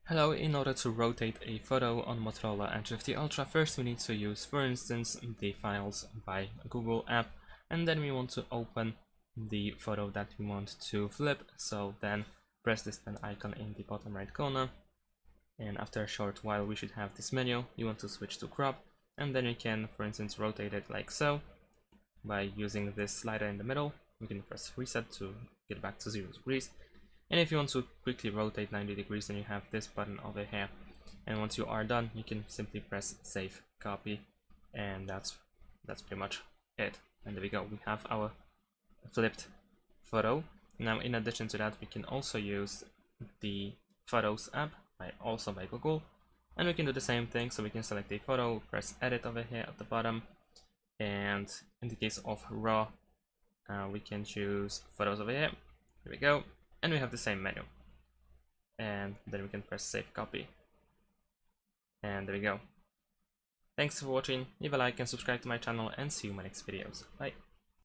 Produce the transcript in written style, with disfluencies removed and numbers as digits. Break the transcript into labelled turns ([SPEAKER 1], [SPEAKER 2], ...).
[SPEAKER 1] Hello, in order to rotate a photo on Motorola Edge of the Ultra, first we need to use, for instance, the Files by Google app, and then we want to open the photo that we want to flip. So then press this pen icon in the bottom right corner, and after a short while we should have this menu. You want to switch to crop, and then you can, for instance, rotate it like so by using this slider in the middle. We can press reset to get back to 0 degrees. And if you want to quickly rotate 90 degrees, then you have this button over here. And once you are done, you can simply press save copy, and that's pretty much it. And there we go, we have our flipped photo. Now in addition to that, we can also use the Photos app by Google, and we can do the same thing. So we can select a photo, press edit over here at the bottom, and in the case of RAW, we can choose photos over here. Here we go. And we have the same menu, and then we can press save copy, and there we go. Thanks for watching, leave a like and subscribe to my channel, and see you in my next videos. Bye.